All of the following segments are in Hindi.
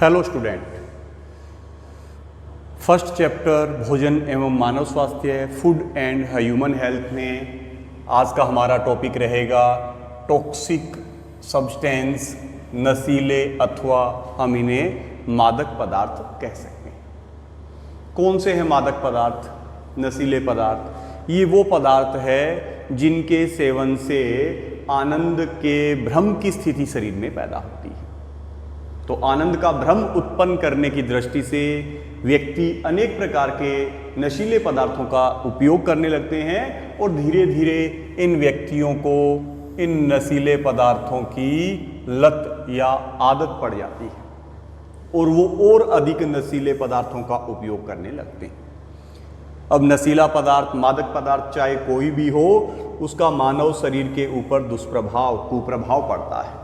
हेलो स्टूडेंट, फर्स्ट चैप्टर भोजन एवं मानव स्वास्थ्य फूड एंड ह्यूमन हेल्थ में आज का हमारा टॉपिक रहेगा टॉक्सिक सब्सटेंस, नशीले अथवा हम इन्हें मादक पदार्थ कह सकते हैं। कौन से हैं मादक पदार्थ, नशीले पदार्थ? ये वो पदार्थ है जिनके सेवन से आनंद के भ्रम की स्थिति शरीर में पैदा होती है। तो आनंद का भ्रम उत्पन्न करने की दृष्टि से व्यक्ति अनेक प्रकार के नशीले पदार्थों का उपयोग करने लगते हैं और धीरे धीरे इन व्यक्तियों को इन नशीले पदार्थों की लत या आदत पड़ जाती है और वो और अधिक नशीले पदार्थों का उपयोग करने लगते हैं। अब नशीला पदार्थ, मादक पदार्थ चाहे कोई भी हो, उसका मानव शरीर के ऊपर दुष्प्रभाव, कुप्रभाव पड़ता है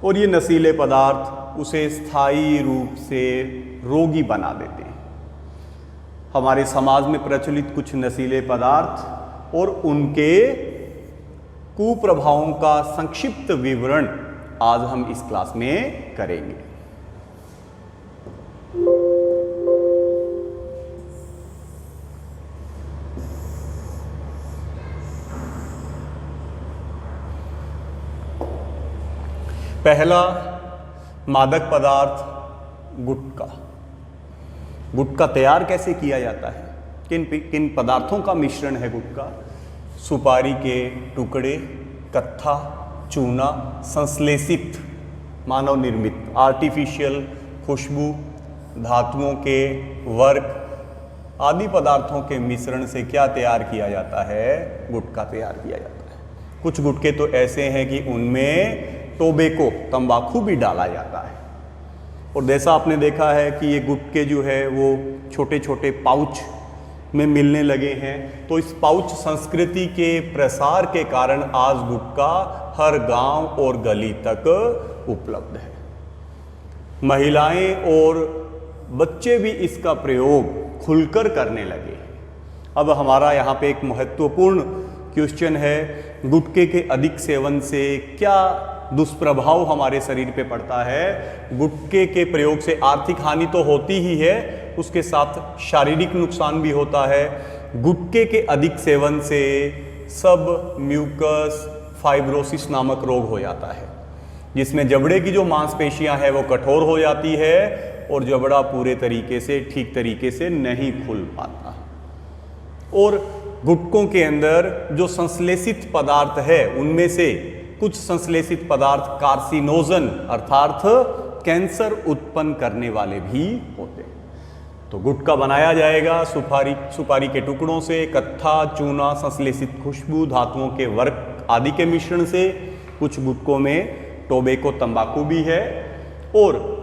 और ये नशीले पदार्थ उसे स्थायी रूप से रोगी बना देते हैं। हमारे समाज में प्रचलित कुछ नशीले पदार्थ और उनके कुप्रभावों का संक्षिप्त विवरण आज हम इस क्लास में करेंगे। पहला मादक पदार्थ गुटखा। गुटखा तैयार कैसे किया जाता है? किन पदार्थों का मिश्रण है गुटखा? सुपारी के टुकड़े, कत्था, चूना, संश्लेषित मानव निर्मित आर्टिफिशियल खुशबू, धातुओं के वर्क आदि पदार्थों के मिश्रण से क्या तैयार किया जाता है? गुटखा तैयार किया जाता है। कुछ गुटखे तो ऐसे हैं कि उनमें टोबैको, तंबाकू भी डाला जाता है और जैसा आपने देखा है कि ये गुटखे जो है वो छोटे छोटे पाउच में मिलने लगे हैं। तो इस पाउच संस्कृति के प्रसार के कारण आज गुटखा हर गांव और गली तक उपलब्ध है। महिलाएं और बच्चे भी इसका प्रयोग खुलकर करने लगे। अब हमारा यहाँ पे एक महत्वपूर्ण क्वेश्चन है, गुटखे के अधिक सेवन से क्या दुष्प्रभाव हमारे शरीर पे पड़ता है? गुटखे के प्रयोग से आर्थिक हानि तो होती ही है, उसके साथ शारीरिक नुकसान भी होता है। गुटखे के अधिक सेवन से सब म्यूकस फाइब्रोसिस नामक रोग हो जाता है, जिसमें जबड़े की जो मांसपेशियां हैं वो कठोर हो जाती है और जबड़ा पूरे तरीके से, ठीक तरीके से नहीं खुल पाता। और गुटखों के अंदर जो संश्लेषित पदार्थ है उनमें से कुछ संश्लेषित पदार्थ कार्सिनोजन अर्थात कैंसर उत्पन्न करने वाले भी होते हैं। तो गुटखा बनाया जाएगा सुपारी के टुकड़ों से, कत्था, चूना, संश्लेषित खुशबू, धातुओं के वर्क आदि के मिश्रण से। कुछ गुटखों में टोबैको, तंबाकू भी है और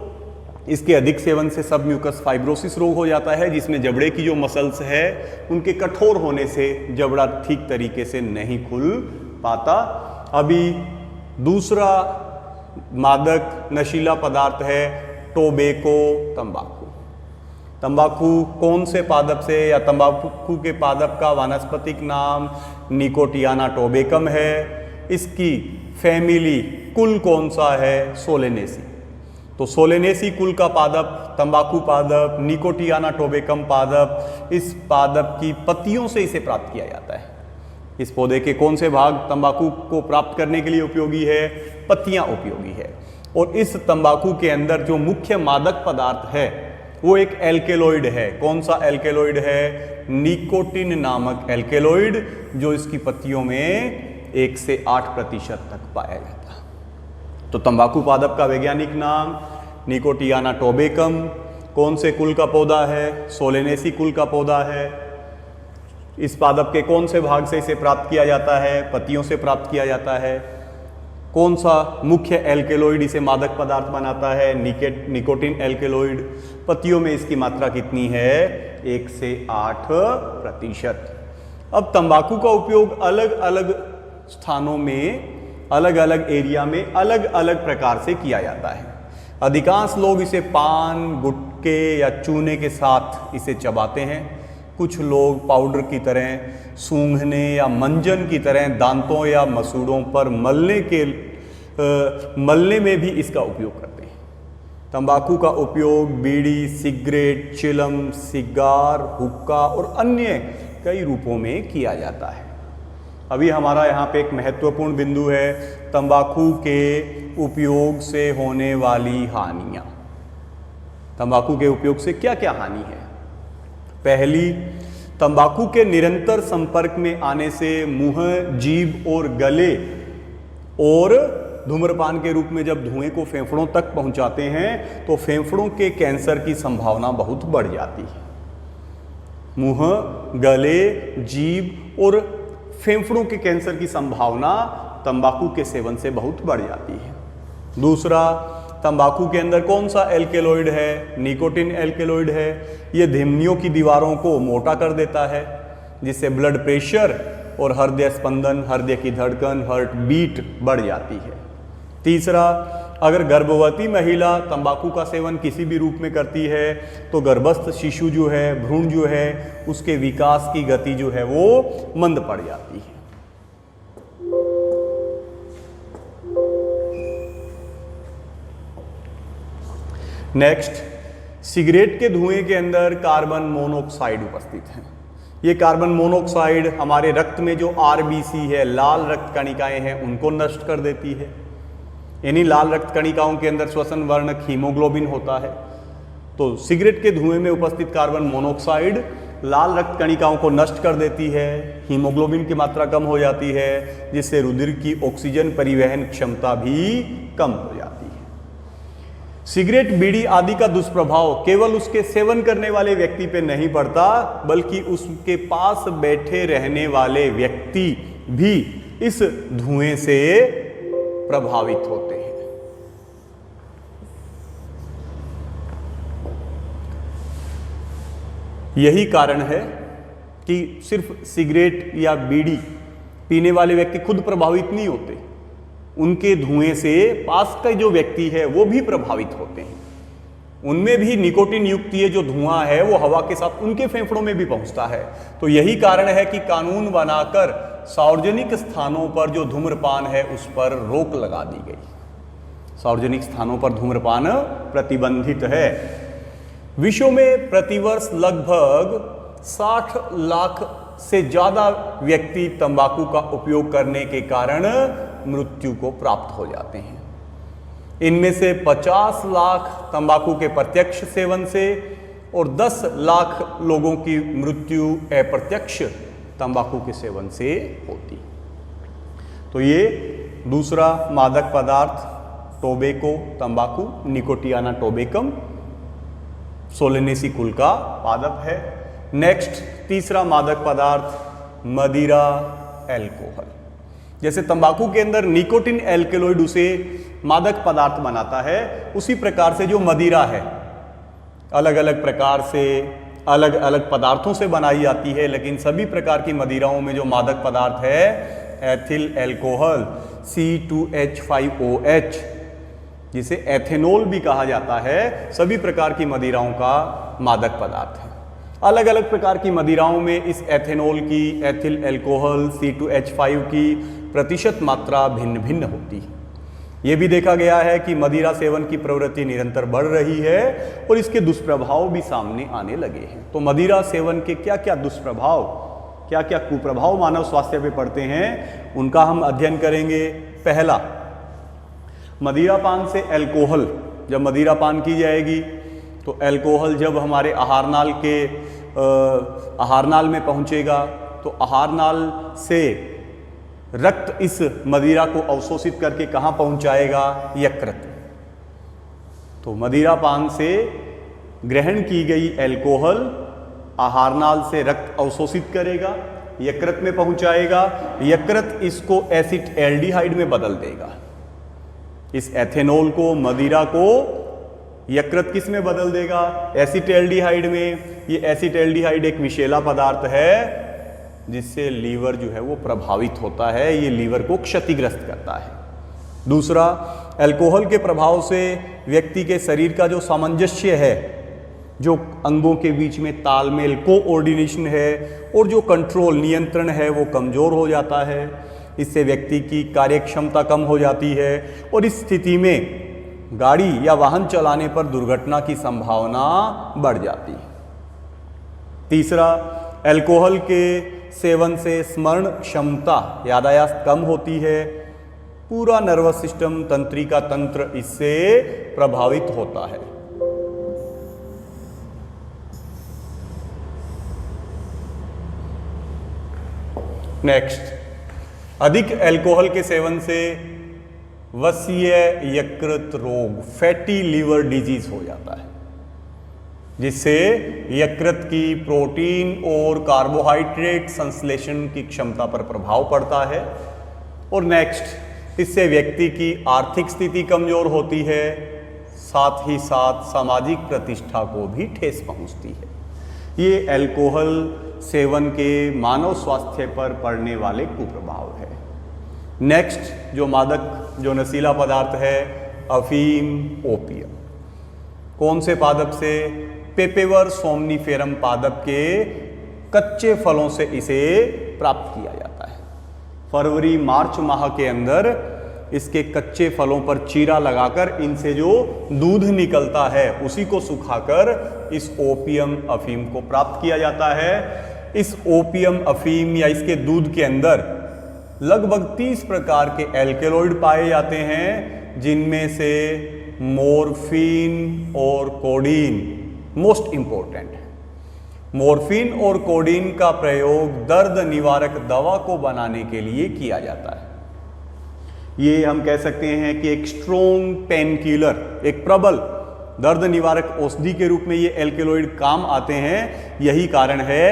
इसके अधिक सेवन से सब म्यूकस फाइब्रोसिस रोग हो जाता है, जिसमें जबड़े की जो मसल्स है उनके कठोर होने से जबड़ा ठीक तरीके से नहीं खुल पाता। अभी दूसरा मादक नशीला पदार्थ है टोबैको, तंबाकू। तंबाकू कौन से पादप से, या तंबाकू के पादप का वानस्पतिक नाम निकोटियाना टोबैकम है। इसकी फैमिली कुल कौन सा है? सोलेनेसी। तो सोलेनेसी कुल का पादप तंबाकू पादप, निकोटियाना टोबैकम पादप, इस पादप की पत्तियों से इसे प्राप्त किया जाता है। इस पौधे के कौन से भाग तंबाकू को प्राप्त करने के लिए उपयोगी है? पत्तियां उपयोगी है। और इस तंबाकू के अंदर जो मुख्य मादक पदार्थ है वो एक एल्केलॉइड है। कौन सा एल्केलॉइड है? निकोटिन नामक एल्केलॉइड, जो इसकी पत्तियों में 1 से 8% तक पाया जाता है। तो तंबाकू पादप का वैज्ञानिक नाम निकोटियाना टोबैकम। कौन से कुल का पौधा है? सोलेनेसी कुल का पौधा है। इस पादप के कौन से भाग से इसे प्राप्त किया जाता है? पत्तियों से प्राप्त किया जाता है। कौन सा मुख्य एल्केलॉइड इसे मादक पदार्थ बनाता है? Nicotine alkaloid. पत्तियों में इसकी मात्रा कितनी है? 1 से 8%। अब तंबाकू का उपयोग अलग अलग स्थानों में, अलग अलग एरिया में अलग अलग प्रकार से किया जाता है। अधिकांश लोग इसे पान, गुटखे या चूने के साथ इसे चबाते हैं। कुछ लोग पाउडर की तरह, सूंघने या मंजन की तरह दांतों या मसूड़ों पर मलने में भी इसका उपयोग करते हैं। तंबाकू का उपयोग बीड़ी, सिगरेट, चिलम, सिगार, हुक्का और अन्य कई रूपों में किया जाता है। अभी हमारा यहाँ पे एक महत्वपूर्ण बिंदु है, तंबाकू के उपयोग से होने वाली हानियाँ। तंबाकू के उपयोग से क्या क्या हानि है? पहली, तंबाकू के निरंतर संपर्क में आने से मुंह, जीभ और गले और धूम्रपान के रूप में जब धुएं को फेफड़ों तक पहुंचाते हैं तो फेफड़ों के कैंसर की संभावना बहुत बढ़ जाती है। मुंह, गले, जीभ और फेफड़ों के कैंसर की संभावना तंबाकू के सेवन से बहुत बढ़ जाती है। दूसरा, तंबाकू के अंदर कौन सा एल्केलॉइड है? निकोटिन एल्केलॉइड है। ये धमनियों की दीवारों को मोटा कर देता है, जिससे ब्लड प्रेशर और हृदय स्पंदन, हृदय की धड़कन, हार्ट बीट बढ़ जाती है। तीसरा, अगर गर्भवती महिला तंबाकू का सेवन किसी भी रूप में करती है तो गर्भस्थ शिशु जो है, भ्रूण जो है, उसके विकास की गति जो है वो मंद पड़ जाती है। नेक्स्ट, सिगरेट के धुएं के अंदर कार्बन मोनोऑक्साइड उपस्थित है। ये कार्बन मोनोऑक्साइड हमारे रक्त में जो आरबीसी है, लाल रक्त कणिकाएं हैं, उनको नष्ट कर देती है। इन्हीं लाल रक्त कणिकाओं के अंदर श्वसन वर्णक हीमोग्लोबिन होता है। तो सिगरेट के धुएं में उपस्थित कार्बन मोनोऑक्साइड लाल रक्त कणिकाओं को नष्ट कर देती है, हीमोग्लोबिन की मात्रा कम हो जाती है, जिससे रुधिर की ऑक्सीजन परिवहन क्षमता भी कम हो जाती है। सिगरेट, बीड़ी आदि का दुष्प्रभाव केवल उसके सेवन करने वाले व्यक्ति पे नहीं पड़ता, बल्कि उसके पास बैठे रहने वाले व्यक्ति भी इस धुएं से प्रभावित होते हैं। यही कारण है कि सिर्फ सिगरेट या बीड़ी पीने वाले व्यक्ति खुद प्रभावित नहीं होते, उनके धुएं से पास का जो व्यक्ति है वो भी प्रभावित होते हैं। उनमें भी निकोटिन युक्त ये जो धुआं है वो हवा के साथ उनके फेफड़ों में भी पहुंचता है। तो यही कारण है कि कानून बनाकर सार्वजनिक स्थानों पर जो धूम्रपान है उस पर रोक लगा दी गई। सार्वजनिक स्थानों पर धूम्रपान प्रतिबंधित है। विश्व में प्रतिवर्ष लगभग 60 लाख से ज्यादा व्यक्ति तंबाकू का उपयोग करने के कारण मृत्यु को प्राप्त हो जाते हैं। इनमें से 50 लाख तंबाकू के प्रत्यक्ष सेवन से और 10 लाख लोगों की मृत्यु अप्रत्यक्ष तंबाकू के सेवन से होती। तो ये दूसरा मादक पदार्थ टोबैको, तंबाकू, निकोटियाना टोबैकम, सोलेनेसी कुल का पादप है। नेक्स्ट, तीसरा मादक पदार्थ मदिरा, एल्कोहल। जैसे तंबाकू के अंदर निकोटिन एल्केलॉइड उसे मादक पदार्थ बनाता है, उसी प्रकार से जो मदिरा है अलग अलग प्रकार से अलग अलग पदार्थों से बनाई जाती है, लेकिन सभी प्रकार की मदिराओं में जो मादक पदार्थ है एथिल एल्कोहल C2H5OH, जिसे एथेनॉल भी कहा जाता है, सभी प्रकार की मदिराओं का मादक पदार्थ है। अलग अलग प्रकार की मदिराओं में इस एथेनॉल की, एथिल एल्कोहल C2H5 की प्रतिशत मात्रा भिन्न भिन्न होती है। यह भी देखा गया है कि मदिरा सेवन की प्रवृत्ति निरंतर बढ़ रही है और इसके दुष्प्रभाव भी सामने आने लगे हैं। तो मदिरा सेवन के क्या क्या दुष्प्रभाव, क्या क्या कुप्रभाव मानव स्वास्थ्य पे पड़ते हैं, उनका हम अध्ययन करेंगे। पहला, मदिरा पान से एल्कोहल, जब मदिरा पान की जाएगी तो एल्कोहल जब हमारे आहारनाल में पहुंचेगा तो आहारनाल से रक्त इस मदिरा को अवशोषित करके कहां पहुंचाएगा? यकृत। तो मदिरा पान से ग्रहण की गई एल्कोहल आहारनाल से रक्त अवशोषित करेगा, यकृत में पहुंचाएगा, यकृत इसको एसिड एल्डिहाइड में बदल देगा। इस एथेनॉल को, मदिरा को यकृत किस में बदल देगा? एसिटाल्डिहाइड में। ये एसिटाल्डिहाइड एक विषैला पदार्थ है जिससे लीवर जो है वो प्रभावित होता है, ये लीवर को क्षतिग्रस्त करता है। दूसरा, अल्कोहल के प्रभाव से व्यक्ति के शरीर का जो सामंजस्य है, जो अंगों के बीच में तालमेल, कोऑर्डिनेशन है और जो कंट्रोल, नियंत्रण है, वो कमजोर हो जाता है। इससे व्यक्ति की कार्यक्षमता कम हो जाती है और इस स्थिति में गाड़ी या वाहन चलाने पर दुर्घटना की संभावना बढ़ जाती है। तीसरा, अल्कोहल के सेवन से स्मरण क्षमता, यादाश्त कम होती है। पूरा नर्वस सिस्टम, तंत्रिका तंत्र इससे प्रभावित होता है। नेक्स्ट, अधिक अल्कोहल के सेवन से वसीय यकृत रोग, फैटी लीवर डिजीज हो जाता है, जिससे यकृत की प्रोटीन और कार्बोहाइड्रेट संश्लेषण की क्षमता पर प्रभाव पड़ता है। और नेक्स्ट, इससे व्यक्ति की आर्थिक स्थिति कमजोर होती है, साथ ही साथ सामाजिक प्रतिष्ठा को भी ठेस पहुंचती है। ये अल्कोहल सेवन के मानव स्वास्थ्य पर पड़ने वाले कुप्रभाव है। नेक्स्ट, जो मादक, जो नशीला पदार्थ है, अफीम, ओपियम। कौन से पादप से? पेपेवर सोमनीफेरम पादप के कच्चे फलों से इसे प्राप्त किया जाता है। फरवरी मार्च माह के अंदर इसके कच्चे फलों पर चीरा लगाकर इनसे जो दूध निकलता है उसी को सुखाकर इस ओपियम अफीम को प्राप्त किया जाता है। इस ओपियम अफीम या इसके दूध के अंदर लगभग 30 प्रकार के एल्केलॉइड पाए जाते हैं, जिनमें से मॉर्फिन और कोडीन मोस्ट इंपॉर्टेंट है। मॉर्फिन और कोडीन का प्रयोग दर्द निवारक दवा को बनाने के लिए किया जाता है। ये हम कह सकते हैं कि एक स्ट्रोंग पेन किलर, एक प्रबल दर्द निवारक औषधि के रूप में ये एल्केलॉइड काम आते हैं। यही कारण है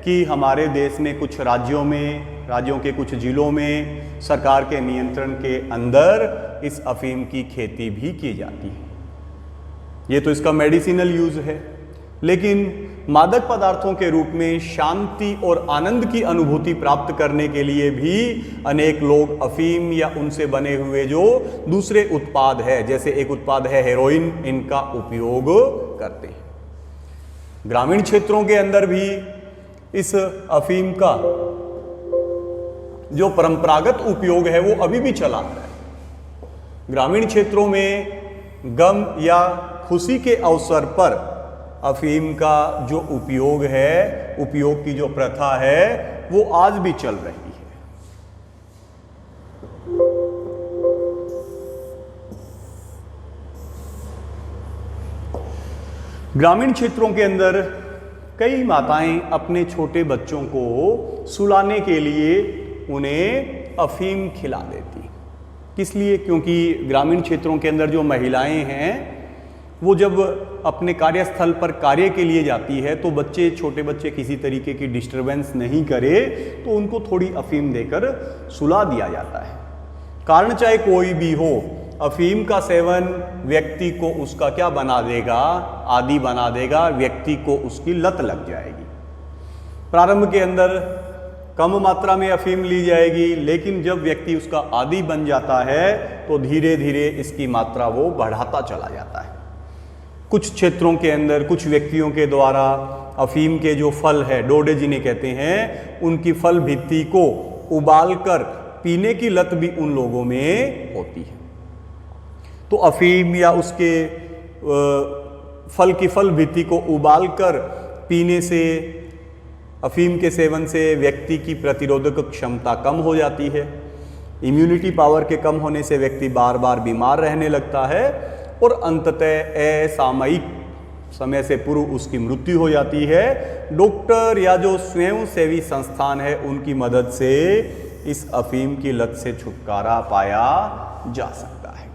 कि हमारे देश में कुछ राज्यों के कुछ जिलों में सरकार के नियंत्रण के अंदर इस अफीम की खेती भी की जाती है। ये तो इसका मेडिसिनल यूज है, लेकिन मादक पदार्थों के रूप में शांति और आनंद की अनुभूति प्राप्त करने के लिए भी अनेक लोग अफीम या उनसे बने हुए जो दूसरे उत्पाद है, जैसे एक उत्पाद है हेरोइन, इनका उपयोग करते हैं। ग्रामीण क्षेत्रों के अंदर भी इस अफीम का जो परंपरागत उपयोग है वो अभी भी चला है। ग्रामीण क्षेत्रों में गम या खुशी के अवसर पर अफीम का जो उपयोग है, उपयोग की जो प्रथा है, वो आज भी चल रही है। ग्रामीण क्षेत्रों के अंदर कई माताएं अपने छोटे बच्चों को सुलाने के लिए उन्हें अफीम खिला देती। किस लिए? क्योंकि ग्रामीण क्षेत्रों के अंदर जो महिलाएं हैं वो जब अपने कार्यस्थल पर कार्य के लिए जाती है तो बच्चे, छोटे बच्चे किसी तरीके की डिस्टरबेंस नहीं करे तो उनको थोड़ी अफीम देकर सुला दिया जाता है। कारण चाहे कोई भी हो, अफीम का सेवन व्यक्ति को उसका क्या बना देगा? आदी बना देगा, व्यक्ति को उसकी लत लग जाएगी। प्रारंभ के अंदर कम मात्रा में अफीम ली जाएगी, लेकिन जब व्यक्ति उसका आदी बन जाता है तो धीरे धीरे इसकी मात्रा वो बढ़ाता चला जाता है। कुछ क्षेत्रों के अंदर कुछ व्यक्तियों के द्वारा अफीम के जो फल है, डोडे जिन्हें कहते हैं, उनकी फल भित्ति को उबालकर पीने की लत भी उन लोगों में होती है। तो अफीम या उसके फल की फल भित्ति को उबालकर पीने से, अफीम के सेवन से व्यक्ति की प्रतिरोधक क्षमता कम हो जाती है। इम्यूनिटी पावर के कम होने से व्यक्ति बार बार बीमार रहने लगता है और अंततः असामयिक समय से पूर्व उसकी मृत्यु हो जाती है। डॉक्टर या जो स्वयंसेवी संस्थान है उनकी मदद से इस अफीम की लत से छुटकारा पाया जा सकता है।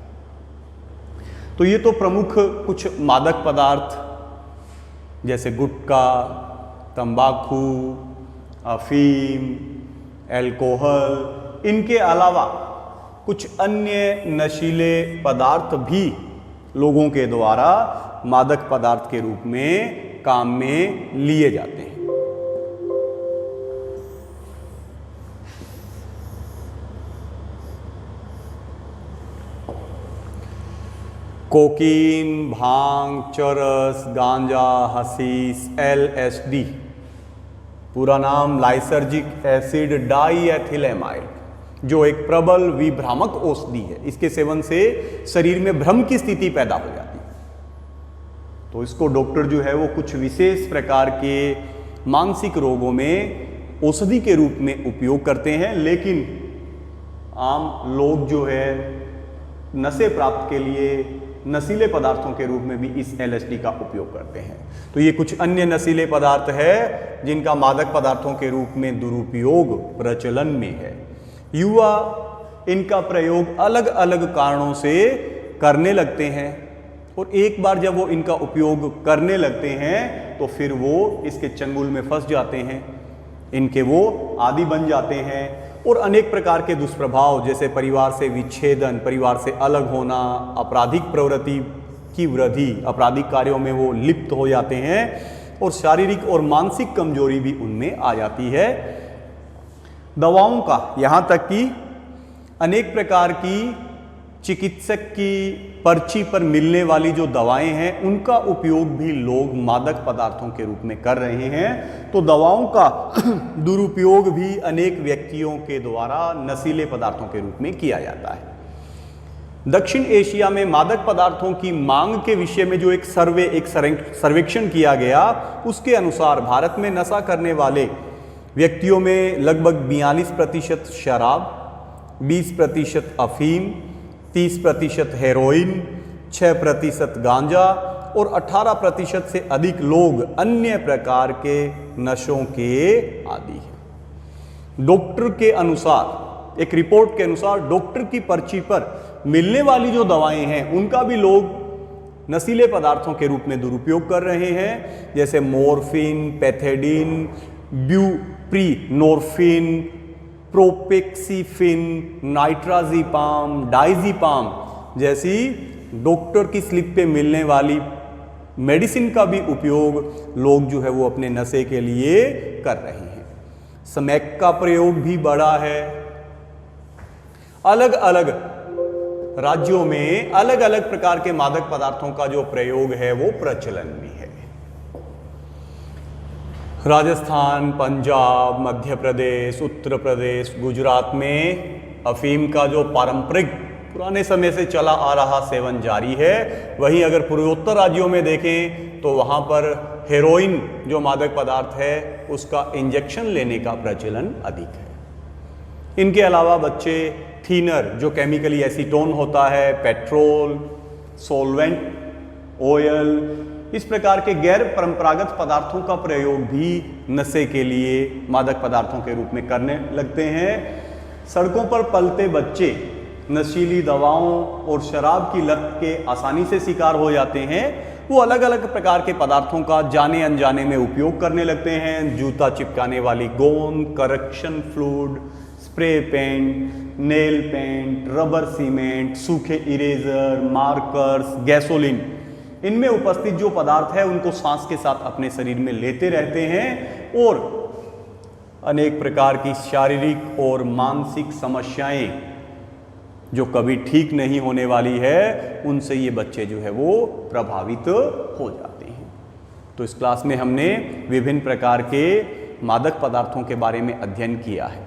तो ये तो प्रमुख कुछ मादक पदार्थ जैसे गुटखा, तंबाकू, अफीम, अल्कोहल, इनके अलावा कुछ अन्य नशीले पदार्थ भी लोगों के द्वारा मादक पदार्थ के रूप में काम में लिए जाते हैं। कोकीन, भांग, चरस, गांजा, हशीश, LSD, पूरा नाम लाइसर्जिक एसिड डाईएथिलेमाइड, जो एक प्रबल विभ्रामक औषधि है। इसके सेवन से शरीर में भ्रम की स्थिति पैदा हो जाती है। तो इसको डॉक्टर जो है वो कुछ विशेष प्रकार के मानसिक रोगों में औषधि के रूप में उपयोग करते हैं, लेकिन आम लोग जो है नशे प्राप्त के लिए नशीले पदार्थों के रूप में भी इस LSD का उपयोग करते हैं। तो ये कुछ अन्य नशीले पदार्थ है जिनका मादक पदार्थों के रूप में दुरुपयोग प्रचलन में है। युवा इनका प्रयोग अलग अलग कारणों से करने लगते हैं, और एक बार जब वो इनका उपयोग करने लगते हैं तो फिर वो इसके चंगुल में फंस जाते हैं, इनके वो आदी बन जाते हैं, और अनेक प्रकार के दुष्प्रभाव जैसे परिवार से विच्छेदन, परिवार से अलग होना, आपराधिक प्रवृत्ति की वृद्धि, आपराधिक कार्यों में वो लिप्त हो जाते हैं, और शारीरिक और मानसिक कमजोरी भी उनमें आ जाती है। दवाओं का, यहाँ तक कि अनेक प्रकार की चिकित्सक की पर्ची पर मिलने वाली जो दवाएं हैं उनका उपयोग भी लोग मादक पदार्थों के रूप में कर रहे हैं। तो दवाओं का दुरुपयोग भी अनेक व्यक्तियों के द्वारा नशीले पदार्थों के रूप में किया जाता है। दक्षिण एशिया में मादक पदार्थों की मांग के विषय में जो एक सर्वेक्षण किया गया, उसके अनुसार भारत में नशा करने वाले व्यक्तियों में लगभग 42% शराब, 20% अफीम, 30% हेरोइन, 6% गांजा और 18% से अधिक लोग अन्य प्रकार के नशों के आदी हैं। डॉक्टर के अनुसार, एक रिपोर्ट के अनुसार, डॉक्टर की पर्ची पर मिलने वाली जो दवाएं हैं उनका भी लोग नशीले पदार्थों के रूप में दुरुपयोग कर रहे हैं, जैसे मोर्फिन, पैथेडिन, ब्यूप्रीनोर्फिन, प्रोपेक्सिफिन, नाइट्राजिपाम, डाइजिपाम जैसी डॉक्टर की स्लिप पे मिलने वाली मेडिसिन का भी उपयोग लोग जो है वो अपने नशे के लिए कर रहे हैं। स्मैक का प्रयोग भी बढ़ा है। अलग अलग राज्यों में अलग अलग प्रकार के मादक पदार्थों का जो प्रयोग है वो प्रचलन में है। राजस्थान, पंजाब, मध्य प्रदेश, उत्तर प्रदेश, गुजरात में अफीम का जो पारंपरिक पुराने समय से चला आ रहा सेवन जारी है। वहीं अगर पूर्वोत्तर राज्यों में देखें तो वहाँ पर हेरोइन जो मादक पदार्थ है उसका इंजेक्शन लेने का प्रचलन अधिक है। इनके अलावा बच्चे थीनर जो केमिकली एसीटोन होता है, पेट्रोल, सोलवेंट, ऑयल, इस प्रकार के गैर परंपरागत पदार्थों का प्रयोग भी नशे के लिए मादक पदार्थों के रूप में करने लगते हैं। सड़कों पर पलते बच्चे नशीली दवाओं और शराब की लत के आसानी से शिकार हो जाते हैं। वो अलग अलग प्रकार के पदार्थों का जाने अनजाने में उपयोग करने लगते हैं। जूता चिपकाने वाली गोंद, correction fluid, spray paint, nail paint, rubber cement, सूखे इरेजर, मार्कर्स, गैसोलीन, इनमें उपस्थित जो पदार्थ है उनको सांस के साथ अपने शरीर में लेते रहते हैं, और अनेक प्रकार की शारीरिक और मानसिक समस्याएं जो कभी ठीक नहीं होने वाली है उनसे ये बच्चे जो है वो प्रभावित हो जाते हैं। तो इस क्लास में हमने विभिन्न प्रकार के मादक पदार्थों के बारे में अध्ययन किया है।